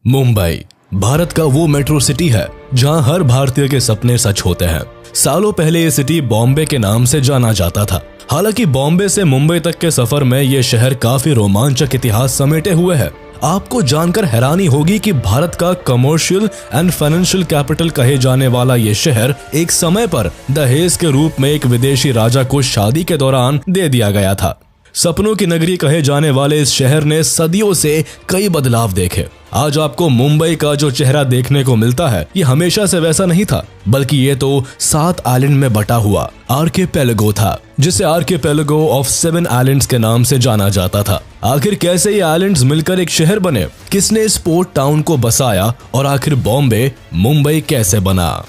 मुंबई भारत का वो metro city है जहां हर भारतीय के सपने सच होते हैं। सालों पहले ये सिटी बॉम्बे के नाम से जाना जाता था। हालांकि बॉम्बे से मुंबई तक के सफर में ये शहर काफी रोमांचक इतिहास समेटे हुए है। आपको जानकर हैरानी होगी कि भारत का कमर्शियल एंड फाइनेंशियल कैपिटल कहे जाने वाला ये शहर एक समय पर दहेज के रूप में एक विदेशी राजा को शादी के दौरान दे दिया गया था। सपनों की नगरी कहे जाने वाले इस शहर ने सदियों से कई बदलाव देखे। आज आपको मुंबई का जो चेहरा देखने को मिलता है ये हमेशा से वैसा नहीं था, बल्कि ये तो 7 आइलैंड में बटा हुआ आर्किपेलागो था, जिसे आर्किपेलागो ऑफ 7 आइलैंड्स के नाम से जाना जाता था। आखिर कैसे ये आइलैंड्स मिलकर एक शहर बने, किसने इस पोर्ट टाउन को बसाया और आखिर बॉम्बे मुंबई कैसे बना।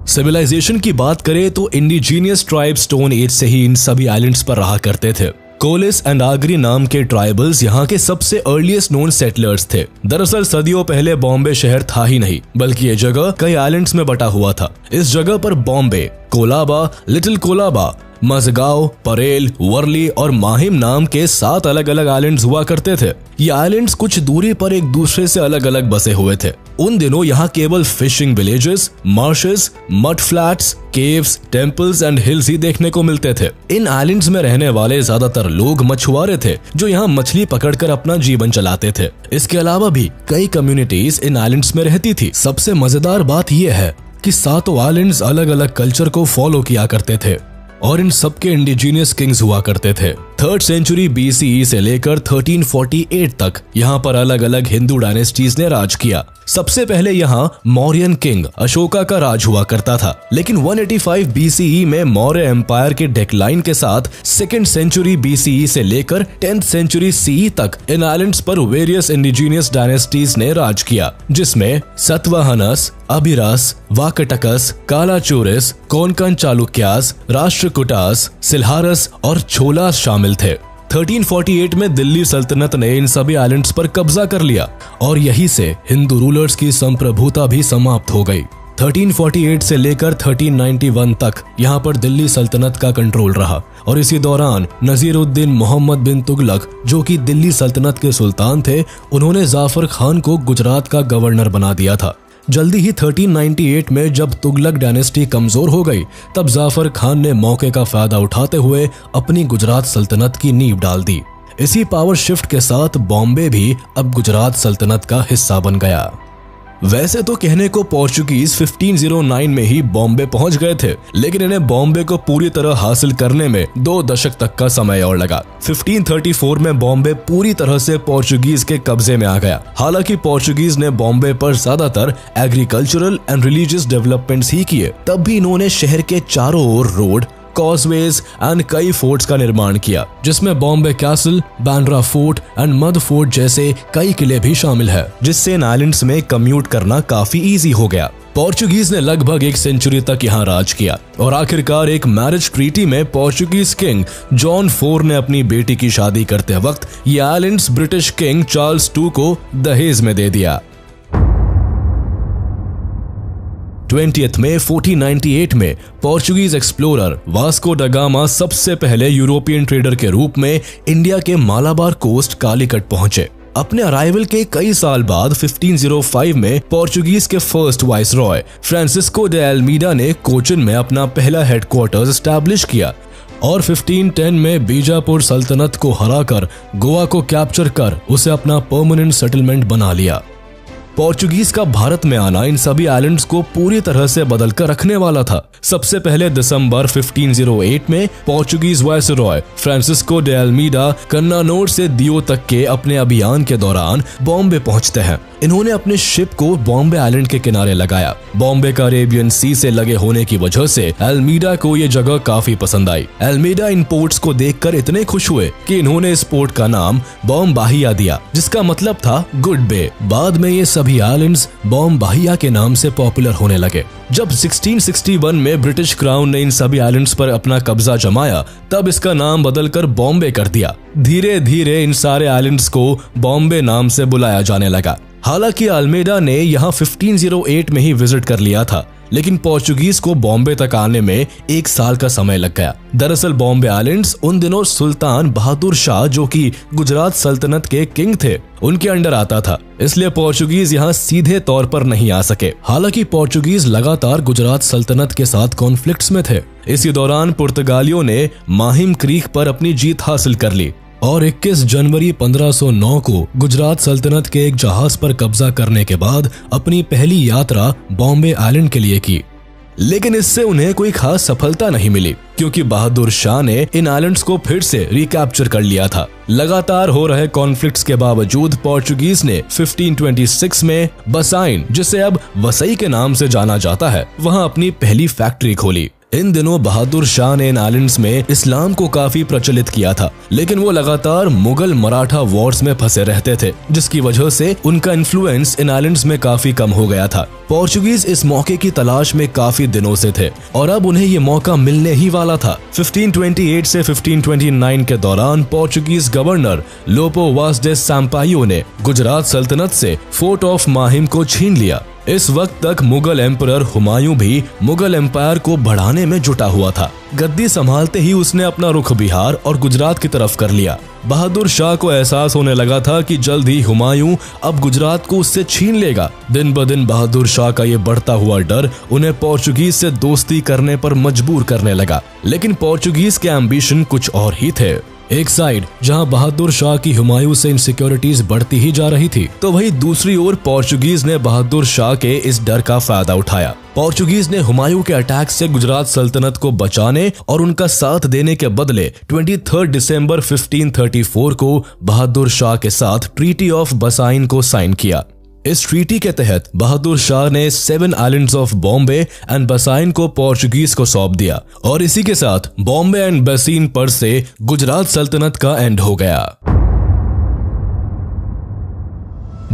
सिविलाइजेशन की बात करें तो इंडिजीनियस ट्राइब स्टोन एज से ही इन सभी आइलैंड्स पर रहा करते थे। कोलिस एंड आगरी नाम के ट्राइबल्स यहाँ के सबसे अर्लीस्ट नोन सेटलर्स थे। दरअसल सदियों पहले बॉम्बे शहर था ही नहीं, बल्कि ये जगह कई आइलैंड्स में बटा हुआ था। इस जगह पर बॉम्बे, कोलाबा, लिटिल कोलाबा, मजगांव, परेल, वर्ली और माहिम नाम के 7 अलग अलग आइलैंड्स हुआ करते थे। ये आइलैंड्स कुछ दूरी पर एक दूसरे से अलग अलग बसे हुए थे। उन दिनों यहाँ केवल fishing villages, marshes, mud flats, caves, temples and hills ही देखने को मिलते थे। इन आइलैंड्स में रहने वाले ज्यादातर लोग मछुआरे थे जो यहाँ मछली पकड़कर अपना जीवन चलाते थे। इसके अलावा भी कई कम्युनिटीज इन आइलैंड्स में रहती थी। सबसे मजेदार बात यह है कि 7 आइलैंड्स अलग अलग कल्चर को फॉलो किया करते थे और इन सबके इंडिजीनियस किंग्स हुआ करते थे। 3rd सेंचुरी BCE से लेकर 1348 तक यहाँ पर अलग अलग हिंदू डायनेस्टीज ने राज किया। सबसे पहले यहाँ मौर्यन किंग अशोका का राज हुआ करता था, लेकिन 185 BCE में मौर्य एम्पायर के डिक्लाइन के साथ 2nd सेंचुरी BCE से लेकर 10th सेंचुरी CE तक इन आइलैंड्स पर वेरियस इंडिजीनियस डायनेस्टीज ने राज किया, जिसमें सतवाहनस, अभिरास, वाकटकस, कालाचूरिस, कोंकण चालुक्यास, राष्ट्रकूटास, सिल्हारस और छोलास शामिल थे। 1348 में दिल्ली सल्तनत ने इन सभी आइलैंड्स पर कब्जा कर लिया और यहीं से हिंदू रूलर्स की संप्रभुता भी समाप्त हो गई। 1348 से लेकर 1391 तक यहाँ पर दिल्ली सल्तनत का कंट्रोल रहा और इसी दौरान नजीरुद्दीन मोहम्मद बिन तुगलक, जो कि दिल्ली सल्तनत के सुल्तान थे, उन्होंने जाफर खान को गुजरात का गवर्नर बना दिया था। जल्दी ही 1398 में जब तुगलक डायनेस्टी कमजोर हो गई, तब जाफर खान ने मौके का फायदा उठाते हुए अपनी गुजरात सल्तनत की नींव डाल दी। इसी पावर शिफ्ट के साथ बॉम्बे भी अब गुजरात सल्तनत का हिस्सा बन गया। वैसे तो कहने को पोर्चुगीज 1509 में ही बॉम्बे पहुंच गए थे, लेकिन इन्हें बॉम्बे को पूरी तरह हासिल करने में 2 दशक तक का समय और लगा। 1534 में बॉम्बे पूरी तरह से पोर्चुगीज के कब्जे में आ गया। हालांकि पोर्चुगीज ने बॉम्बे पर ज्यादातर एग्रीकल्चरल एंड रिलीजियस डेवलपमेंट्स ही किए, तब भी इन्होंने शहर के चारों ओर रोड, कॉजवेज एंड कई फोर्ट्स का निर्माण किया, जिसमें Bombay castle, Bandra fort and mud fort जैसे कई किले भी शामिल है, जिससे इन आइलैंड्स में कम्यूट करना काफी इजी हो गया। पोर्चुगीज ने लगभग 1 सेंचुरी तक यहाँ राज किया और आखिरकार एक मैरिज ट्रीटी में पोर्चुगीज किंग जॉन 4 ने अपनी बेटी की शादी करते वक्त ये आइलैंड्स ब्रिटिश किंग चार्ल्स 2 को दहेज में दे दिया। 20th में 1498 में Portuguese explorer Vasco da Gama सबसे पहले यूरोपियन ट्रेडर के रूप में इंडिया के मालाबार कोस्ट कालीकट पहुंचे। अपने अराइवल के कई साल बाद 1505 में पोर्चुगीज के first vice Roy Francisco de Almeida ने कोचिन में अपना पहला हेडक्वार्टर्स एस्टैब्लिश किया और 1510 में बीजापुर सल्तनत को हराकर गोवा को कैप्चर कर उसे अपना परमानेंट सेटलमेंट बना लिया। पोर्चुगीज का भारत में आना इन सभी आइलैंड्स को पूरी तरह से बदल कर रखने वाला था। सबसे पहले दिसंबर 1508 में Portuguese viceroy Francisco de Almeida Cannanore से दियो तक के अपने अभियान के दौरान बॉम्बे पहुंचते हैं। इन्होंने अपने शिप को बॉम्बे आइलैंड के किनारे लगाया। बॉम्बे का अरेबियन सी से लगे होने की वजह से अल्मीडा को ये जगह काफी पसंद आई। अल्मीडा इन पोर्ट्स को देखकर इतने खुश हुए कि इन्होंने इस पोर्ट का नाम बॉम्बाहिया दिया, जिसका मतलब था गुड बे। बाद में ये सभी आइलैंड्स बॉम्बाहिया के नाम से पॉपुलर होने लगे। जब 1661 में ब्रिटिश क्राउन ने इन सभी आइलैंड्स पर अपना कब्जा जमाया, तब इसका नाम बदलकर बॉम्बे कर दिया। धीरे धीरे इन सारे आइलैंड्स को बॉम्बे नाम से बुलाया जाने लगा। हालांकि अल्मीडा ने यहाँ 1508 में ही विजिट कर लिया था, लेकिन पोर्चुगीज को बॉम्बे तक आने में 1 साल का समय लग गया। दरअसल बॉम्बे आइलैंड्स उन दिनों सुल्तान बहादुर शाह, जो कि गुजरात सल्तनत के किंग थे, उनके अंडर आता था, इसलिए पोर्चुगीज यहाँ सीधे तौर पर नहीं आ सके। हालांकि पोर्चुगीज लगातार गुजरात सल्तनत के साथ कॉन्फ्लिक्ट्स में थे। इसी दौरान पुर्तगालियों ने माहिम क्रीक पर अपनी जीत हासिल कर ली और 21 जनवरी 1509 को गुजरात सल्तनत के एक जहाज पर कब्जा करने के बाद अपनी पहली यात्रा बॉम्बे आइलैंड के लिए की। लेकिन इससे उन्हें कोई खास सफलता नहीं मिली, क्योंकि बहादुर शाह ने इन आइलैंड्स को फिर से रिकैप्चर कर लिया था। लगातार हो रहे कॉन्फ्लिक्ट्स के बावजूद पोर्चुगीज ने 1526 में बसाइन, जिसे अब वसई के नाम से जाना जाता है, वहां अपनी पहली फैक्ट्री खोली। इन दिनों बहादुर शाह ने इन आइलैंड्स में इस्लाम को काफी प्रचलित किया था, लेकिन वो लगातार मुगल मराठा वॉर्स में फंसे रहते थे, जिसकी वजह से उनका इन्फ्लुएंस इन आइलैंड्स में काफी कम हो गया था। पोर्चुगीज इस मौके की तलाश में काफी दिनों से थे और अब उन्हें ये मौका मिलने ही वाला था। 1528 से 1529 के दौरान पोर्चुगीज गवर्नर लोपो वास डे सैम्पायो ने गुजरात सल्तनत से फोर्ट ऑफ माहिम को छीन लिया। इस वक्त तक मुगल एम्परर हुमायूं भी मुगल एम्पायर को बढ़ाने में जुटा हुआ था। गद्दी संभालते ही उसने अपना रुख बिहार और गुजरात की तरफ कर लिया। बहादुर शाह को एहसास होने लगा था कि जल्द ही हुमायूं अब गुजरात को उससे छीन लेगा। दिन ब दिन बहादुर शाह का ये बढ़ता हुआ डर उन्हें पोर्चुगीज से दोस्ती करने पर मजबूर करने लगा। लेकिन पोर्चुगीज के एम्बिशन कुछ और ही थे। एक साइड जहां बहादुर शाह की हुमायूं से इनसिक्योरिटीज बढ़ती ही जा रही थी, तो वहीं दूसरी ओर पोर्चुगीज ने बहादुर शाह के इस डर का फायदा उठाया। पोर्चुगीज ने हुमायूं के अटैक से गुजरात सल्तनत को बचाने और उनका साथ देने के बदले 23 दिसंबर 1534 को बहादुर शाह के साथ ट्रीटी ऑफ बसाइन को साइन किया। इस ट्रीटी के तहत बहादुर शाह ने 7 आइलैंड्स ऑफ बॉम्बे एंड बसाइन को पोर्चुगीज को सौंप दिया और इसी के साथ बॉम्बे एंड बसीन पर से गुजरात सल्तनत का एंड हो गया।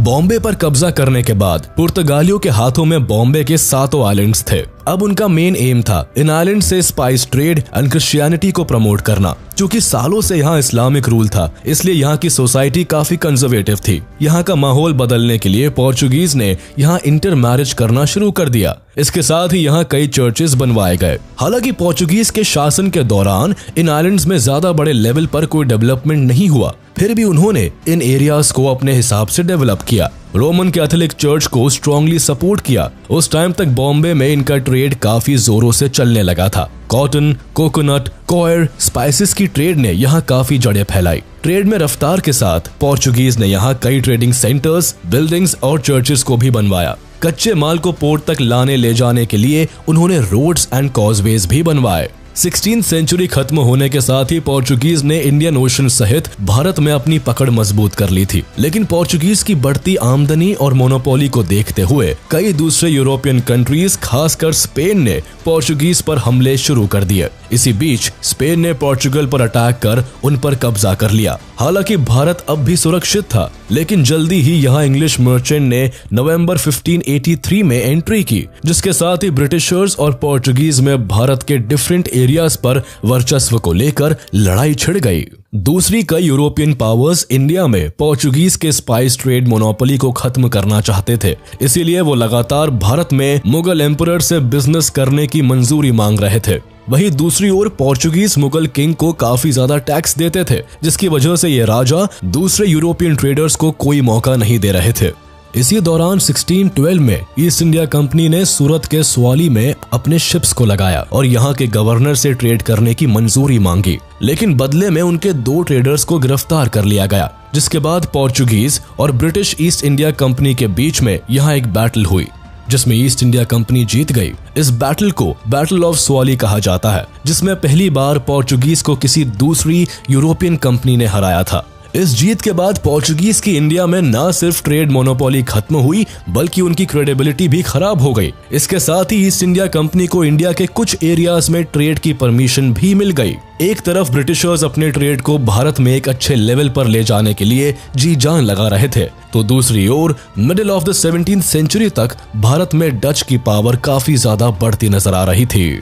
बॉम्बे पर कब्जा करने के बाद पुर्तगालियों के हाथों में बॉम्बे के 7 आइलैंड्स थे। अब उनका मेन एम था इन आइलैंड से स्पाइस ट्रेड एंड क्रिश्चियनिटी को प्रमोट करना। क्योंकि सालों से यहाँ इस्लामिक रूल था, इसलिए यहाँ की सोसाइटी काफी कंजर्वेटिव थी। यहाँ का माहौल बदलने के लिए पोर्चुगीज ने यहाँ इंटर मैरिज करना शुरू कर दिया। इसके साथ ही यहाँ कई चर्चेस बनवाए गए। हालांकि पोर्चुगीज के शासन के दौरान इन आइलैंड्स में ज्यादा बड़े लेवल पर कोई डेवलपमेंट नहीं हुआ, फिर भी उन्होंने इन एरियाज को अपने हिसाब से डेवलप किया। रोमन कैथोलिक चर्च को स्ट्रांगली सपोर्ट किया। उस टाइम तक बॉम्बे में इनका ट्रेड काफी जोरों से चलने लगा था। कॉटन, कोकोनट, कॉयर, स्पाइसेस की ट्रेड ने यहाँ काफी जड़ें फैलाई। ट्रेड में रफ्तार के साथ पोर्चुगीज ने यहाँ कई ट्रेडिंग सेंटर्स, बिल्डिंग्स और चर्चेस को भी बनवाया। कच्चे माल को पोर्ट तक लाने ले जाने के लिए उन्होंने रोड्स एंड कॉजवेज भी बनवाए। 16th सेंचुरी खत्म होने के साथ ही पोर्चुगीज ने इंडियन ओशन सहित भारत में अपनी पकड़ मजबूत कर ली थी। लेकिन पोर्चुगीज की बढ़ती आमदनी और मोनोपोली को देखते हुए कई दूसरे यूरोपियन कंट्रीज, खासकर स्पेन ने पोर्चुगीज पर हमले शुरू कर दिए। इसी बीच स्पेन ने पोर्चुगल पर अटैक कर उन पर कब्जा कर लिया। हालांकि भारत अब भी सुरक्षित था, लेकिन जल्दी ही यहाँ इंग्लिश मर्चेंट ने नवंबर 1583 में एंट्री की, जिसके साथ ही ब्रिटिशर्स और पोर्चुगीज में भारत के डिफरेंट एरियाज पर वर्चस्व को लेकर लड़ाई छिड़ गई। दूसरी कई यूरोपियन पावर्स इंडिया में पोर्चुगीज के स्पाइस ट्रेड मोनोपोली को खत्म करना चाहते थे, इसीलिए वो लगातार भारत में मुगल एम्परर से बिजनेस करने की मंजूरी मांग रहे थे। वहीं दूसरी ओर पोर्चुगीज मुगल किंग को काफी ज्यादा टैक्स देते थे, जिसकी वजह से ये राजा दूसरे यूरोपियन ट्रेडर्स को कोई मौका नहीं दे रहे थे। इसी दौरान 1612 में ईस्ट इंडिया कंपनी ने सूरत के स्वाली में अपने शिप्स को लगाया और यहाँ के गवर्नर से ट्रेड करने की मंजूरी मांगी। लेकिन बदले में उनके 2 ट्रेडर्स को गिरफ्तार कर लिया गया, जिसके बाद पोर्चुगीज और ब्रिटिश ईस्ट इंडिया कंपनी के बीच में यहाँ एक बैटल हुई, जिसमें ईस्ट इंडिया कंपनी जीत गई। इस बैटल को बैटल ऑफ स्वाली कहा जाता है, जिसमें पहली बार पोर्चुगीज को किसी दूसरी यूरोपियन कंपनी ने हराया था। इस जीत के बाद पोर्चुगीज की इंडिया में न सिर्फ ट्रेड मोनोपोली खत्म हुई, बल्कि उनकी क्रेडिबिलिटी भी खराब हो गई। इसके साथ ही ईस्ट इंडिया कंपनी को इंडिया के कुछ एरियाज में ट्रेड की परमिशन भी मिल गई। एक तरफ ब्रिटिशर्स अपने ट्रेड को भारत में एक अच्छे लेवल पर ले जाने के लिए जी जान लगा रहे थे, तो दूसरी ओर middle of the 17th century तक भारत में डच की पावर काफी ज्यादा बढ़ती नजर आ रही थी।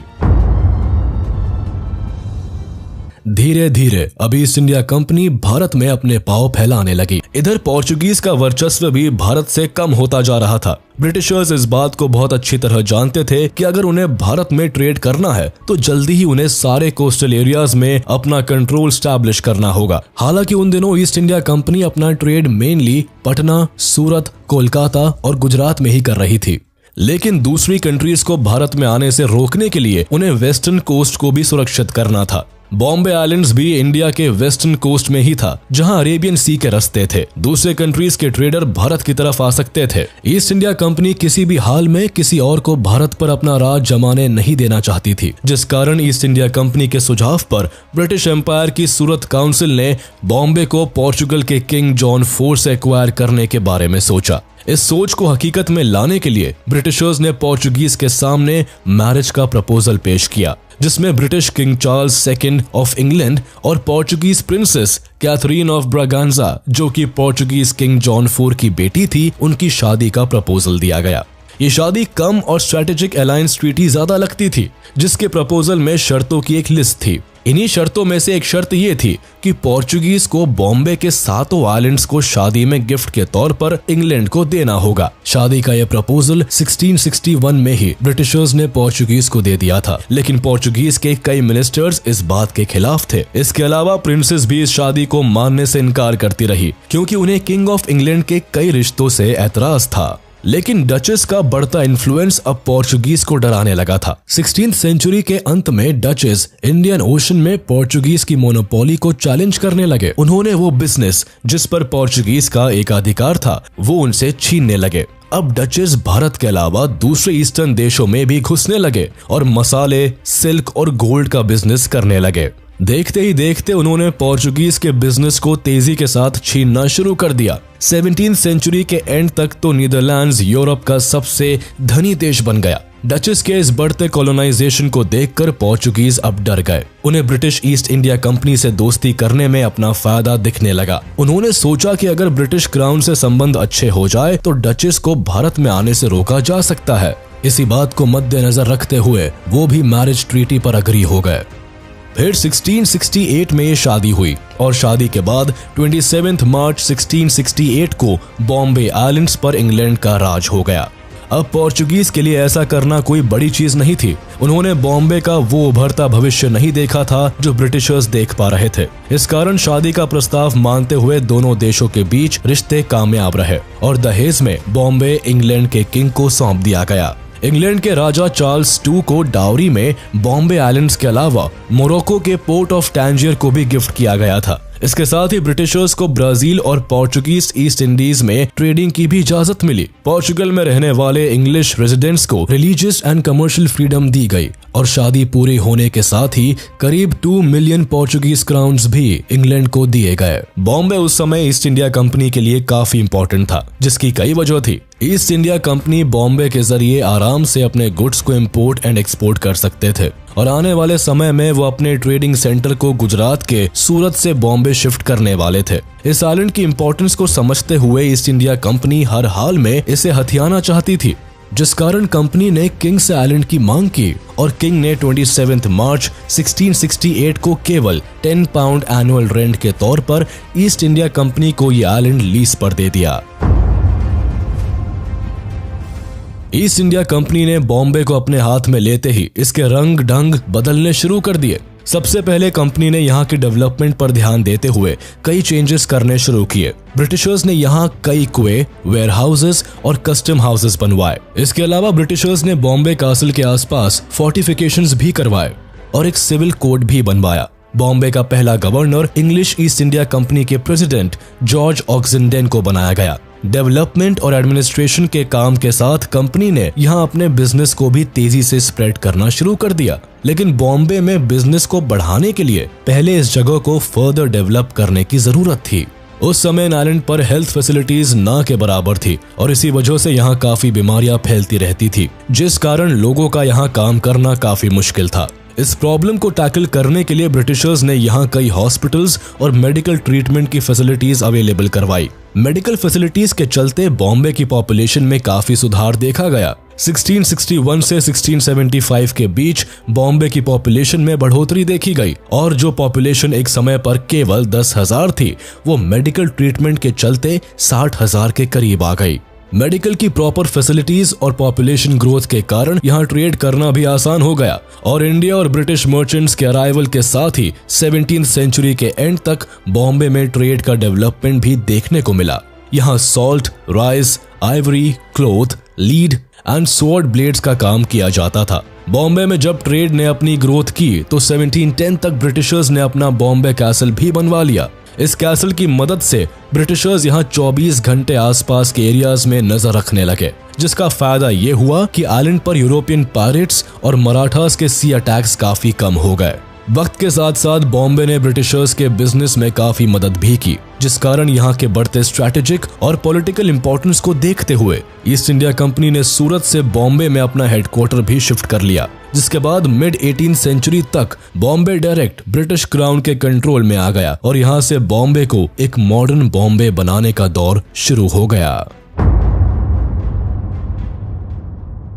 धीरे धीरे अब ईस्ट इंडिया कंपनी भारत में अपने पांव फैलाने लगी। इधर पोर्चुगीज का वर्चस्व भी भारत से कम होता जा रहा था। ब्रिटिशर्स इस बात को बहुत अच्छी तरह जानते थे कि अगर उन्हें भारत में ट्रेड करना है तो जल्दी ही उन्हें सारे कोस्टल एरियाज में अपना कंट्रोल स्टैब्लिश करना होगा। हालांकि उन दिनों ईस्ट इंडिया कंपनी अपना ट्रेड मेनली पटना, सूरत, कोलकाता और गुजरात में ही कर रही थी, लेकिन दूसरी कंट्रीज को भारत में आने से रोकने के लिए उन्हें वेस्टर्न कोस्ट को भी सुरक्षित करना था। बॉम्बे आइलैंड्स भी इंडिया के वेस्टर्न कोस्ट में ही था, जहां अरेबियन सी के रास्ते थे। दूसरे कंट्रीज के ट्रेडर भारत की तरफ आ सकते थे। ईस्ट इंडिया कंपनी किसी भी हाल में किसी और को भारत पर अपना राज जमाने नहीं देना चाहती थी, जिस कारण ईस्ट इंडिया कंपनी के सुझाव पर ब्रिटिश एम्पायर की सूरत काउंसिल ने बॉम्बे को पोर्चुगल के किंग जॉन 4 से एक्वायर करने के बारे में सोचा। इस सोच को हकीकत में लाने के लिए ब्रिटिशर्स ने पोर्चुगीज के सामने मैरिज का प्रपोजल पेश किया, जिसमें British king Charles second of England और Portuguese princess Catherine of Braganza, जो कि पोर्चुगीज किंग जॉन 4 की बेटी थी, उनकी शादी का प्रपोजल दिया गया। ये शादी कम और स्ट्रेटेजिक अलायंस ट्रीटी ज्यादा लगती थी, जिसके प्रपोजल में शर्तों की एक लिस्ट थी। इन्हीं शर्तों में से एक शर्त ये थी कि पोर्चुगीज को बॉम्बे के 7 आइलैंड्स को शादी में गिफ्ट के तौर पर इंग्लैंड को देना होगा। शादी का यह प्रपोजल 1661 में ही ब्रिटिशर्स ने पोर्चुगीज को दे दिया था, लेकिन पोर्चुगीज के कई मिनिस्टर्स इस बात के खिलाफ थे। इसके अलावा प्रिंसेस भी इस शादी को मानने से इनकार करती रही, क्योंकि उन्हें किंग ऑफ इंग्लैंड के कई रिश्तों से ऐतराज था। लेकिन डचेस का बढ़ता इन्फ्लुएंस अब पोर्चुगीज को डराने लगा था। 16th सेंचुरी के अंत में डचेस इंडियन ओशन में पोर्चुगीज की मोनोपोली को चैलेंज करने लगे। उन्होंने वो बिजनेस जिस पर पोर्चुगीज का एकाधिकार था वो उनसे छीनने लगे। अब डचेस भारत के अलावा दूसरे ईस्टर्न देशों में भी घुसने लगे और मसाले, सिल्क और गोल्ड का बिजनेस करने लगे। देखते ही देखते उन्होंने पोर्चुगीज के बिजनेस को तेजी के साथ छीनना शुरू कर दिया। 17th सेंचुरी के एंड तक तो नीदरलैंड्स यूरोप का सबसे धनी देश बन गया। डचेस के इस बढ़ते कॉलोनाइजेशन को देखकर पोर्चुगीज अब डर गए। उन्हें ब्रिटिश ईस्ट इंडिया कंपनी से दोस्ती करने में अपना फायदा दिखने लगा। उन्होंने सोचा कि अगर ब्रिटिश क्राउन से संबंध अच्छे हो जाए तो डचेस को भारत में आने से रोका जा सकता है। इसी बात को मद्देनजर रखते हुए वो भी मैरिज ट्रीटी पर अग्री हो गए। फिर 1668 में ये शादी हुई और शादी के बाद 27 मार्च 1668 को बॉम्बे आइलैंड्स पर इंग्लैंड का राज हो गया। अब पोर्चुगीज के लिए ऐसा करना कोई बड़ी चीज नहीं थी। उन्होंने बॉम्बे का वो उभरता भविष्य नहीं देखा था जो ब्रिटिशर्स देख पा रहे थे। इस कारण शादी का प्रस्ताव मानते हुए दोनों देशों के बीच रिश्ते कामयाब रहे और दहेज में बॉम्बे इंग्लैंड के किंग को सौंप दिया गया। इंग्लैंड के राजा चार्ल्स II को डाउरी में बॉम्बे आइलैंड्स के अलावा मोरक्को के पोर्ट ऑफ टैंजियर को भी गिफ्ट किया गया था। इसके साथ ही ब्रिटिशर्स को ब्राजील और पोर्चुगीज ईस्ट इंडीज में ट्रेडिंग की भी इजाजत मिली। पोर्चुगल में रहने वाले इंग्लिश रेजिडेंट्स को रिलीजियस एंड कमर्शियल फ्रीडम दी गई और शादी पूरी होने के साथ ही करीब 2 मिलियन पोर्चुगीज क्राउन्स भी इंग्लैंड को दिए गए। बॉम्बे उस समय ईस्ट इंडिया कंपनी के लिए काफी इंपॉर्टेंट था, जिसकी कई वजह थी। ईस्ट इंडिया कंपनी बॉम्बे के जरिए आराम से अपने गुड्स को इंपोर्ट एंड एक्सपोर्ट कर सकते थे और आने वाले समय में वो अपने ट्रेडिंग सेंटर को गुजरात के सूरत से बॉम्बे शिफ्ट करने वाले थे। इस आइलैंड की इंपॉर्टेंस को समझते हुए ईस्ट इंडिया कंपनी हर हाल में इसे हथियाना चाहती थी, जिस कारण कंपनी ने किंग से आइलैंड की मांग की और किंग ने 27 मार्च 1668 को केवल 10 पाउंड एनुअल रेंट के तौर पर ईस्ट इंडिया कंपनी को ये आइलैंड लीज पर दे दिया। ईस्ट इंडिया कंपनी ने बॉम्बे को अपने हाथ में लेते ही इसके रंग ढंग बदलने शुरू कर दिए। सबसे पहले कंपनी ने यहाँ की डेवलपमेंट पर ध्यान देते हुए कई चेंजेस करने शुरू किए। ब्रिटिशर्स ने यहाँ कई कुएं, वेयर हाउसेस और कस्टम हाउसेस बनवाए। इसके अलावा ब्रिटिशर्स ने बॉम्बे कासल के आसपास फोर्टिफिकेशंस भी करवाए और एक सिविल कोड भी बनवाया। बॉम्बे का पहला governor English east India company के प्रेसिडेंट जॉर्ज ऑक्सेंडेन को बनाया गया। डेवलपमेंट और एडमिनिस्ट्रेशन के काम के साथ कंपनी ने यहाँ अपने बिजनेस को भी तेजी से स्प्रेड करना शुरू कर दिया। लेकिन बॉम्बे में बिजनेस को बढ़ाने के लिए पहले इस जगह को फर्दर डेवलप करने की जरूरत थी। उस समय आइलैंड पर हेल्थ फैसिलिटीज ना के बराबर थी और इसी वजह से यहाँ काफी बीमारियां फैलती रहती थी, जिस कारण लोगों का यहाँ काम करना काफी मुश्किल था। इस प्रॉब्लम को टैकल करने के लिए ब्रिटिशर्स ने यहाँ कई हॉस्पिटल्स और मेडिकल ट्रीटमेंट की फैसिलिटीज अवेलेबल करवाई। मेडिकल फैसिलिटीज के चलते बॉम्बे की पॉपुलेशन में काफी सुधार देखा गया। 1661 से 1675 के बीच बॉम्बे की पॉपुलेशन में बढ़ोतरी देखी गई और जो पॉपुलेशन एक समय पर केवल 10,000 थी, वो मेडिकल ट्रीटमेंट के चलते 60,000 के करीब आ गई। मेडिकल की प्रॉपर फैसिलिटीज और पॉपुलेशन ग्रोथ के कारण यहाँ ट्रेड करना भी आसान हो गया और इंडिया और ब्रिटिश मर्चेंट्स के अराइवल के साथ ही 17th सेंचुरी के एंड तक बॉम्बे में ट्रेड का डेवलपमेंट भी देखने को मिला। यहाँ salt, rice, Ivory, cloth, lead and sword blades का काम किया जाता था। बॉम्बे में जब ट्रेड ने अपनी ग्रोथ की तो 1710 तक ब्रिटिशर्स ने अपना बॉम्बे कैसल भी बनवा लिया। इस कैसल की मदद से ब्रिटिशर्स यहाँ 24 घंटे आसपास के एरियाज में नजर रखने लगे, जिसका फायदा ये हुआ कि आइलैंड पर यूरोपियन पायरेट्स और मराठास के सी अटैक्स काफी कम हो गए। वक्त के साथ साथ बॉम्बे ने ब्रिटिशर्स के बिजनेस में काफी मदद भी की, जिस कारण यहाँ के बढ़ते स्ट्रैटेजिक और पॉलिटिकल इंपॉर्टेंस को देखते हुए ईस्ट इंडिया कंपनी ने सूरत से बॉम्बे में अपना हेडक्वार्टर भी शिफ्ट कर लिया, जिसके बाद मिड 18th सेंचुरी तक बॉम्बे डायरेक्ट ब्रिटिश क्राउन के कंट्रोल में आ गया और यहाँ से बॉम्बे को एक मॉडर्न बॉम्बे बनाने का दौर शुरू हो गया।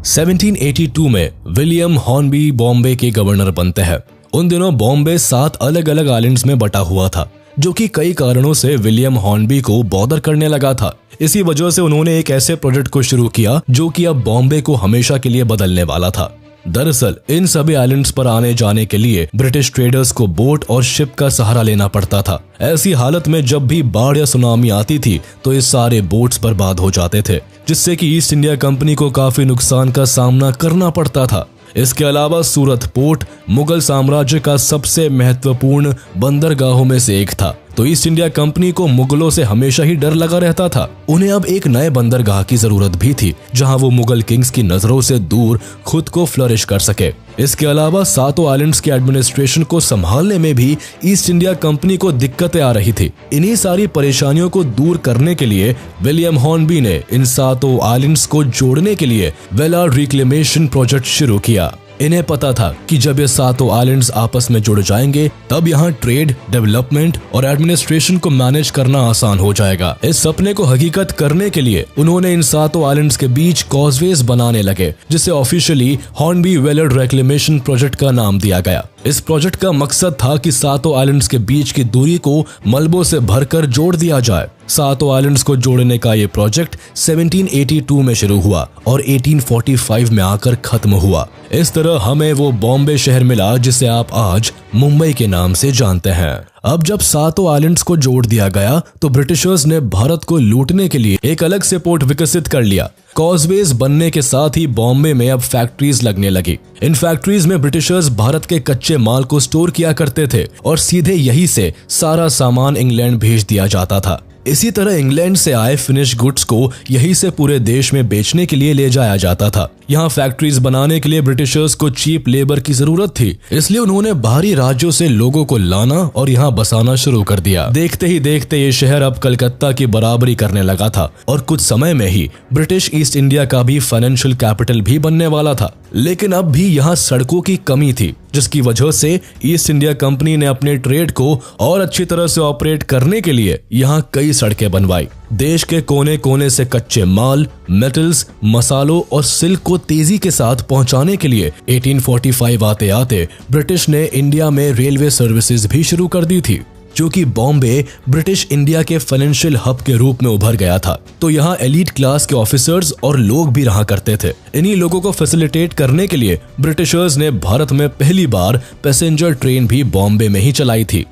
1782 में विलियम हॉर्नबी बॉम्बे के गवर्नर बनते हैं। उन दिनों बॉम्बे 7 अलग अलग आइलैंड्स में बटा हुआ था, जो कि कई कारणों से विलियम हॉर्नबी को बॉदर करने लगा था। इसी वजह से उन्होंने एक ऐसे प्रोजेक्ट को शुरू किया जो कि अब बॉम्बे को हमेशा के लिए बदलने वाला था। दरअसल इन सभी आइलैंड्स पर आने जाने के लिए ब्रिटिश ट्रेडर्स को बोट और शिप का सहारा लेना पड़ता था। ऐसी हालत में जब भी बाढ़ या सुनामी आती थी तो ये सारे बोट्स बर्बाद हो जाते थे, जिससे कि ईस्ट इंडिया कंपनी को काफी नुकसान का सामना करना पड़ता था। इसके अलावा सूरत पोर्ट मुगल साम्राज्य का सबसे महत्वपूर्ण बंदरगाहों में से एक था, तो ईस्ट इंडिया कंपनी को मुगलों से हमेशा ही डर लगा रहता था। उन्हें अब एक नए बंदरगाह की जरूरत भी थी, जहां वो मुगल किंग्स की नजरों से दूर खुद को फ्लरिश कर सके। इसके अलावा 7 आइलैंड्स के एडमिनिस्ट्रेशन को संभालने में भी ईस्ट इंडिया कंपनी को दिक्कतें आ रही थी। इन्हीं सारी परेशानियों को दूर करने के लिए विलियम हॉर्नबी ने इन 7 आइलैंड्स को जोड़ने के लिए वेलार्ड रिक्लेमेशन प्रोजेक्ट शुरू किया। इन्हें पता था कि जब ये 7 आइलैंड्स आपस में जुड़ जाएंगे तब यहाँ ट्रेड, डेवलपमेंट और एडमिनिस्ट्रेशन को मैनेज करना आसान हो जाएगा। इस सपने को हकीकत करने के लिए उन्होंने इन 7 आइलैंड्स के बीच कॉजवेज बनाने लगे, जिसे ऑफिशियली हॉर्नबी वेलार्ड रिक्लेमेशन प्रोजेक्ट का नाम दिया गया। इस प्रोजेक्ट का मकसद था कि 7 आइलैंड्स के बीच की दूरी को मलबों से भरकर जोड़ दिया जाए। 7 आइलैंड्स को जोड़ने का ये प्रोजेक्ट 1782 में शुरू हुआ और 1845 में आकर खत्म हुआ। इस तरह हमें वो बॉम्बे शहर मिला जिसे आप आज मुंबई के नाम से जानते हैं। अब जब 7 आइलैंड्स को जोड़ दिया गया तो ब्रिटिशर्स ने भारत को लूटने के लिए एक अलग से पोर्ट विकसित कर लिया। कॉजवेज बनने के साथ ही बॉम्बे में अब फैक्ट्रीज लगने लगी। इन फैक्ट्रीज में ब्रिटिशर्स भारत के कच्चे माल को स्टोर किया करते थे और सीधे यही से सारा सामान इंग्लैंड भेज दिया जाता था। इसी तरह इंग्लैंड से आए फिनिश गुड्स को यहीं से पूरे देश में बेचने के लिए ले जाया जाता था। यहाँ फैक्ट्रीज बनाने के लिए ब्रिटिशर्स को चीप लेबर की जरूरत थी, इसलिए उन्होंने बाहरी राज्यों से लोगों को लाना और यहाँ बसाना शुरू कर दिया। देखते ही देखते ये शहर अब कलकत्ता की बराबरी करने लगा था और कुछ समय में ही ब्रिटिश ईस्ट इंडिया का भी फाइनेंशियल कैपिटल भी बनने वाला था। लेकिन अब भी यहाँ सड़कों की कमी थी, जिसकी वजह से ईस्ट इंडिया कंपनी ने अपने ट्रेड को और अच्छी तरह से ऑपरेट करने के लिए यहाँ कई सड़कें बनवाई। देश के कोने कोने से कच्चे माल, मेटल्स, मसालों और सिल्क को तेजी के साथ पहुंचाने के लिए 1845 आते आते ब्रिटिश ने इंडिया में रेलवे सर्विसेज भी शुरू कर दी थी, जो कि बॉम्बे ब्रिटिश इंडिया के फाइनेंशियल हब के रूप में उभर गया था। तो यहाँ एलीट क्लास के ऑफिसर्स और लोग भी रहा करते थे। इन्हीं लोगों को फैसिलिटेट करने के लिए ब्रिटिशर्स ने भारत में पहली बार पैसेंजर ट्रेन भी बॉम्बे में ही चलाई थी।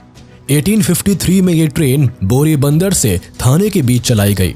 1853 में ये ट्रेन बोरी बंदर से थाने के बीच चलाई गई।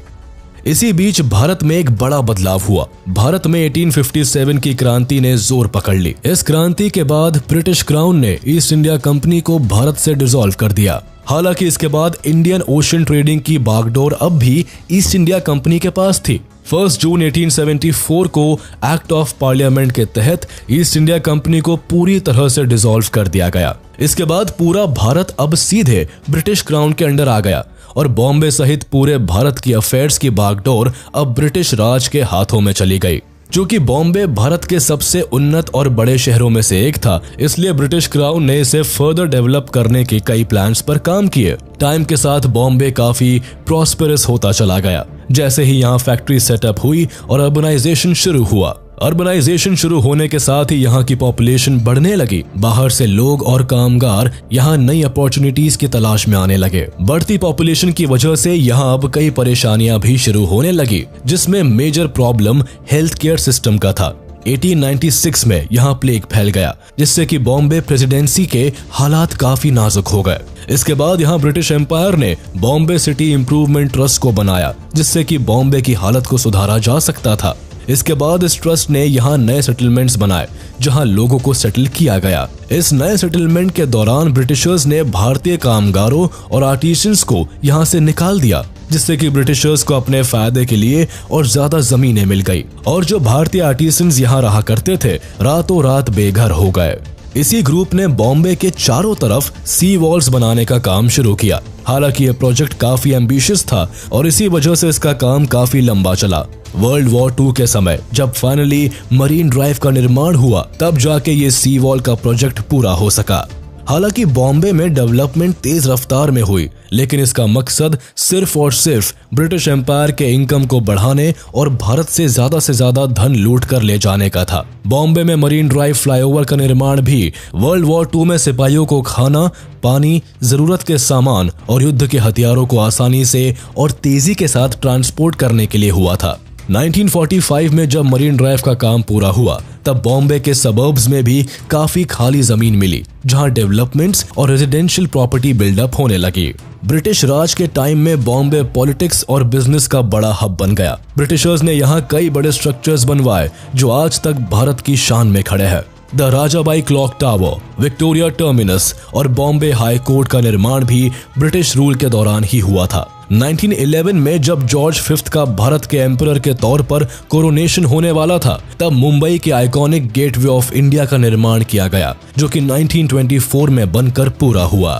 इसी बीच भारत में एक बड़ा बदलाव हुआ। भारत में 1857 की क्रांति ने जोर पकड़ ली। इस क्रांति के बाद ब्रिटिश क्राउन ने ईस्ट इंडिया कंपनी को भारत से डिसॉल्व कर दिया। हालांकि इसके बाद इंडियन ओशन ट्रेडिंग की बागडोर अब भी ईस्ट इंडिया कंपनी के पास थी। 1 जून 1874 को एक्ट ऑफ पार्लियामेंट के तहत ईस्ट इंडिया कंपनी को पूरी तरह से डिसॉल्व कर दिया गया। इसके बाद पूरा भारत अब सीधे ब्रिटिश क्राउन के अंडर आ गया और बॉम्बे सहित पूरे भारत की अफेयर्स की बागडोर अब ब्रिटिश राज के हाथों में चली गई। चूंकि बॉम्बे भारत के सबसे उन्नत और बड़े शहरों में से एक था, इसलिए ब्रिटिश क्राउन ने इसे फर्दर डेवलप करने के कई प्लान्स पर काम किए। टाइम के साथ बॉम्बे काफी प्रॉस्पेरस होता चला गया। जैसे ही यहाँ फैक्ट्री सेटअप हुई और अर्बनाइजेशन शुरू हुआ। अर्बनाइजेशन शुरू होने के साथ ही यहाँ की पॉपुलेशन बढ़ने लगी। बाहर से लोग और कामगार यहाँ नई अपॉर्चुनिटीज की तलाश में आने लगे। बढ़ती पॉपुलेशन की वजह से यहाँ अब कई परेशानियां भी शुरू होने लगी, जिसमें major problem health care system का था। 1896 में यहाँ प्लेग फैल गया, जिससे कि बॉम्बे प्रेसिडेंसी के हालात काफी नाजुक हो गए। इसके बाद यहाँ ब्रिटिश एम्पायर ने बॉम्बे सिटी इम्प्रूवमेंट ट्रस्ट को बनाया, जिससे कि बॉम्बे की हालत को सुधारा जा सकता था। इसके बाद इस ट्रस्ट ने यहाँ नए सेटलमेंट्स बनाए, जहाँ लोगों को सेटल किया गया। इस नए सेटलमेंट के दौरान ब्रिटिशर्स ने भारतीय कामगारों और आर्टिसंस को यहाँ से निकाल दिया, जिससे कि ब्रिटिशर्स को अपने फायदे के लिए और ज्यादा जमीनें मिल गई, और जो भारतीय आर्टिसंस यहाँ रहा करते थे रातों रात बेघर हो गए। इसी ग्रुप ने बॉम्बे के चारों तरफ सी वॉल्स बनाने का काम शुरू किया। हालांकि ये प्रोजेक्ट काफी एम्बिशियस था और इसी वजह से इसका काम काफी लंबा चला। वर्ल्ड वॉर 2 के समय जब फाइनली मरीन ड्राइव का निर्माण हुआ, तब जाके ये सी वॉल का प्रोजेक्ट पूरा हो सका। हालांकि बॉम्बे में डेवलपमेंट तेज रफ्तार में हुई, लेकिन इसका मकसद सिर्फ और सिर्फ ब्रिटिश एम्पायर के इनकम को बढ़ाने और भारत से ज्यादा धन लूट कर ले जाने का था। बॉम्बे में मरीन ड्राइव फ्लाईओवर का निर्माण भी वर्ल्ड वॉर 2 में सिपाहियों को खाना, पानी, जरूरत के सामान और युद्ध के हथियारों को आसानी से और तेजी के साथ ट्रांसपोर्ट करने के लिए हुआ था। 1945 में जब मरीन ड्राइव का काम पूरा हुआ, तब बॉम्बे के सबर्ब्स में भी काफी खाली जमीन मिली, जहां डेवलपमेंट्स और रेजिडेंशियल प्रॉपर्टी बिल्डअप होने लगी। ब्रिटिश राज के टाइम में बॉम्बे पॉलिटिक्स और बिजनेस का बड़ा हब बन गया। ब्रिटिशर्स ने यहाँ कई बड़े स्ट्रक्चर्स बनवाए, जो आज तक भारत की शान में खड़े हैं। The Rajabai clock tower, Victoria terminus और बॉम्बे हाई कोर्ट का निर्माण भी ब्रिटिश रूल के दौरान ही हुआ था। 1911 में जब जॉर्ज 5 का भारत के एम्परर के तौर पर कोरोनेशन होने वाला था, तब मुंबई के आइकॉनिक गेटवे ऑफ इंडिया का निर्माण किया गया, जो कि 1924 में बनकर पूरा हुआ।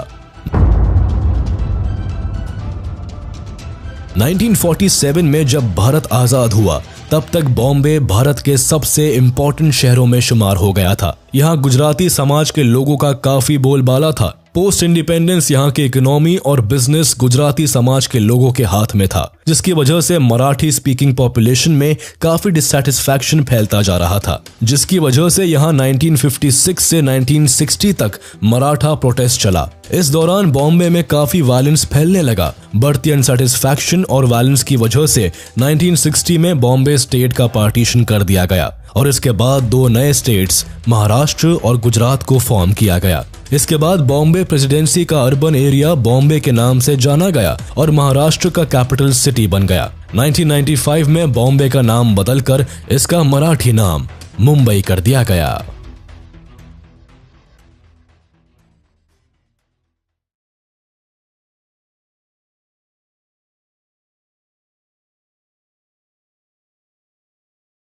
1947 में जब भारत आजाद हुआ, तब तक बॉम्बे भारत के सबसे इम्पोर्टेंट शहरों में शुमार हो गया था। यहाँ गुजराती समाज के लोगों का काफी बोलबाला था। पोस्ट इंडिपेंडेंस यहाँ की इकोनॉमी और बिजनेस गुजराती समाज के लोगों के हाथ में था, जिसकी वजह से मराठी स्पीकिंग पॉपुलेशन में काफी डिससैटिस्फैक्शन फैलता जा रहा था, जिसकी वजह से यहाँ 1956 से 1960 तक मराठा प्रोटेस्ट चला। इस दौरान बॉम्बे में काफी वायलेंस फैलने लगा। बढ़ती अनसैटिस्फैक्शन और वायलेंस की वजह से 1960 में बॉम्बे स्टेट का पार्टीशन कर दिया गया और इसके बाद 2 नए स्टेट्स महाराष्ट्र और गुजरात को फॉर्म किया गया। इसके बाद बॉम्बे प्रेसिडेंसी का अर्बन एरिया बॉम्बे के नाम से जाना गया और महाराष्ट्र का कैपिटल सिटी बन गया। 1995 में बॉम्बे का नाम बदलकर इसका मराठी नाम मुंबई कर दिया गया।